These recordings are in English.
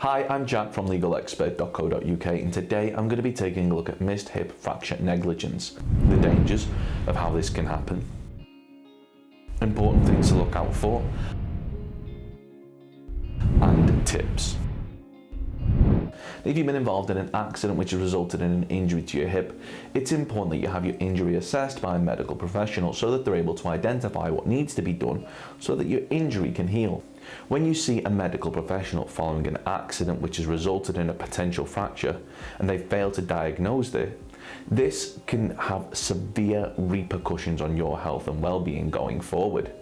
Hi, I'm Jack from legalexpert.co.uk, and today I'm going to be taking a look at missed hip fracture negligence, the dangers of how this can happen, important things to look out for, and tips. If you've been involved in an accident which has resulted in an injury to your hip, it's important that you have your injury assessed by a medical professional so that they're able to identify what needs to be done so that your injury can heal. When you see a medical professional following an accident which has resulted in a potential fracture and they fail to diagnose it, this can have severe repercussions on your health and well-being going forward.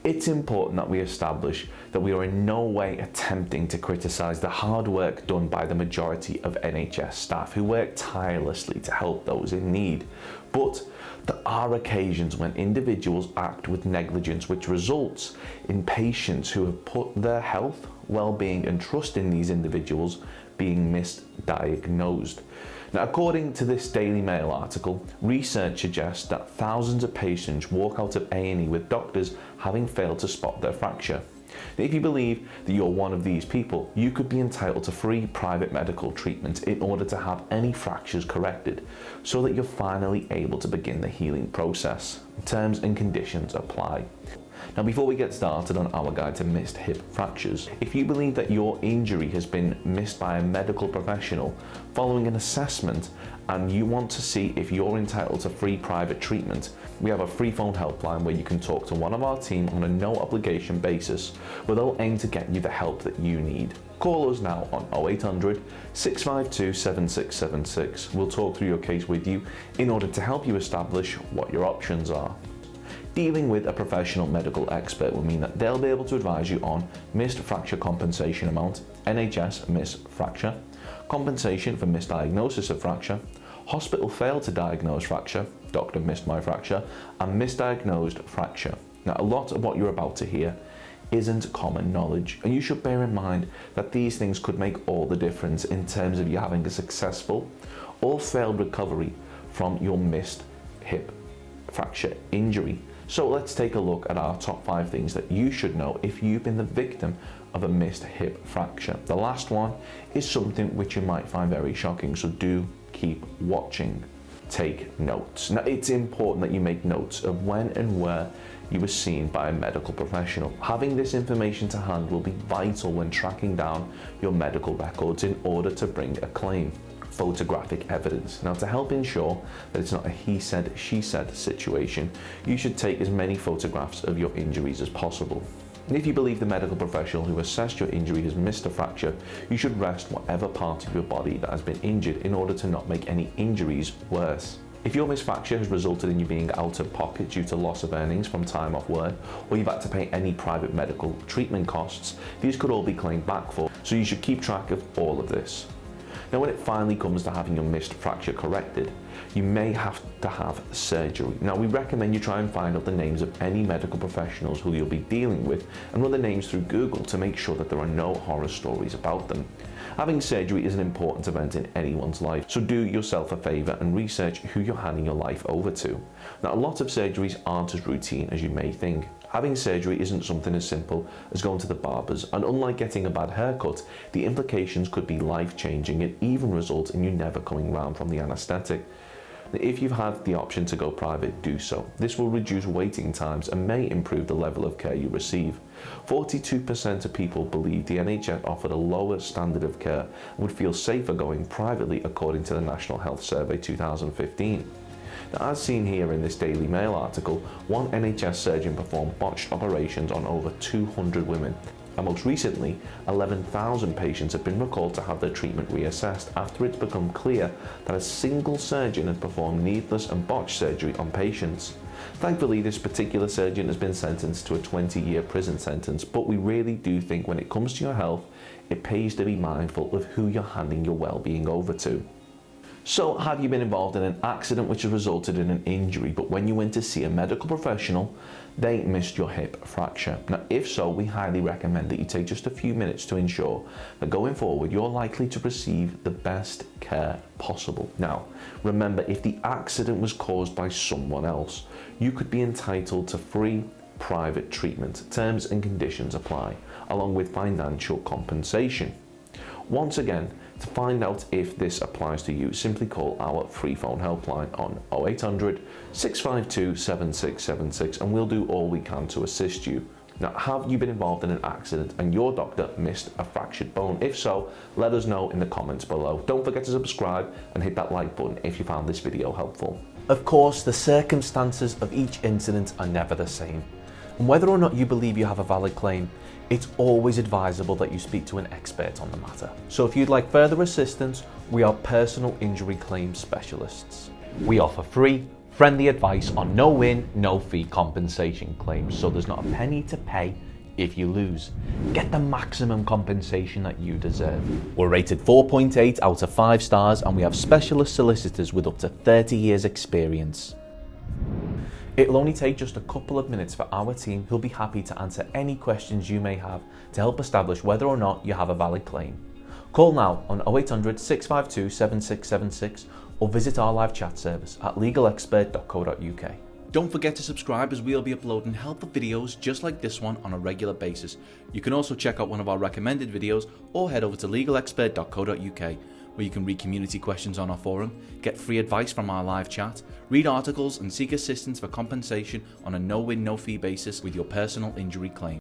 It's important that we establish that we are in no way attempting to criticise the hard work done by the majority of NHS staff who work tirelessly to help those in need. But there are occasions when individuals act with negligence which results in patients who have put their health, well-being and trust in these individuals being misdiagnosed. Now, according to this DailyMail article, research suggests that thousands of patients walk out of A&E with doctors having failed to spot their fracture. Now, if you believe that you're one of these people, you could be entitled to free private medical treatment in order to have any fractures corrected, so that you're finally able to begin the healing process. Terms and conditions apply. Now, before we get started on our guide to missed hip fractures, if you believe that your injury has been missed by a medical professional following an assessment and you want to see if you're entitled to free private treatment, we have a free phone helpline where you can talk to one of our team on a no obligation basis, where they'll aim to get you the help that you need. Call us now on 0800 652 7676. We'll talk through your case with you in order to help you establish what your options are. Dealing with a professional medical expert will mean that they'll be able to advise you on missed fracture compensation amount, NHS missed fracture, compensation for misdiagnosis of fracture, hospital failed to diagnose fracture, doctor missed my fracture, and misdiagnosed fracture. Now, a lot of what you're about to hear isn't common knowledge, and you should bear in mind that these things could make all the difference in terms of you having a successful or failed recovery from your missed hip fracture injury. So let's take a look at our top 5 things that you should know if you've been the victim of a missed hip fracture. The last one is something which you might find very shocking, so do keep watching. Take notes. Now, it's important that you make notes of when and where you were seen by a medical professional. Having this information to hand will be vital when tracking down your medical records in order to bring a claim. Photographic evidence. Now, to help ensure that it's not a he said, she said situation, you should take as many photographs of your injuries as possible. And if you believe the medical professional who assessed your injury has missed a fracture, you should rest whatever part of your body that has been injured in order to not make any injuries worse. If your missed fracture has resulted in you being out of pocket due to loss of earnings from time off work, or you've had to pay any private medical treatment costs, these could all be claimed back for, so you should keep track of all of this. Now, when it finally comes to having your missed fracture corrected, you may have to have surgery. Now, we recommend you try and find out the names of any medical professionals who you'll be dealing with and run the names through Google to make sure that there are no horror stories about them. Having surgery is an important event in anyone's life, so do yourself a favour and research who you're handing your life over to. Now, a lot of surgeries aren't as routine as you may think. Having surgery isn't something as simple as going to the barbers, and unlike getting a bad haircut, the implications could be life-changing and even result in you never coming round from the anaesthetic. If you've had the option to go private, do so. This will reduce waiting times and may improve the level of care you receive. 42% of people believe the NHS offered a lower standard of care and would feel safer going privately, according to the National Health Survey 2015. Now, as seen here in this DailyMail article, one NHS surgeon performed botched operations on over 200 women. And most recently, 11,000 patients have been recalled to have their treatment reassessed after it's become clear that a single surgeon had performed needless and botched surgery on patients. Thankfully, this particular surgeon has been sentenced to a 20-year prison sentence, but we really do think when it comes to your health, it pays to be mindful of who you're handing your well-being over to. So, have you been involved in an accident which has resulted in an injury, but when you went to see a medical professional, they missed your hip fracture? Now, if so, we highly recommend that you take just a few minutes to ensure that going forward, you're likely to receive the best care possible. Now, remember, if the accident was caused by someone else, you could be entitled to free private treatment. Terms and conditions apply, along with financial compensation. Once again, to find out if this applies to you, simply call our free phone helpline on 0800 652 7676 and we'll do all we can to assist you. Now, have you been involved in an accident and your doctor missed a fractured bone? If so, let us know in the comments below. Don't forget to subscribe and hit that like button if you found this video helpful. Of course, the circumstances of each incident are never the same. And whether or not you believe you have a valid claim, it's always advisable that you speak to an expert on the matter. So if you'd like further assistance, we are personal injury claim specialists. We offer free, friendly advice on no win, no fee compensation claims, so there's not a penny to pay if you lose. Get the maximum compensation that you deserve. We're rated 4.8 out of 5 stars and we have specialist solicitors with up to 30 years experience. It'll only take just a couple of minutes for our team who'll be happy to answer any questions you may have to help establish whether or not you have a valid claim. Call now on 0800 652 7676 or visit our live chat service at legalexpert.co.uk. Don't forget to subscribe as we'll be uploading helpful videos just like this one on a regular basis. You can also check out one of our recommended videos or head over to legalexpert.co.uk where you can read community questions on our forum, get free advice from our live chat, read articles and seek assistance for compensation on a no-win, no-fee basis with your personal injury claim.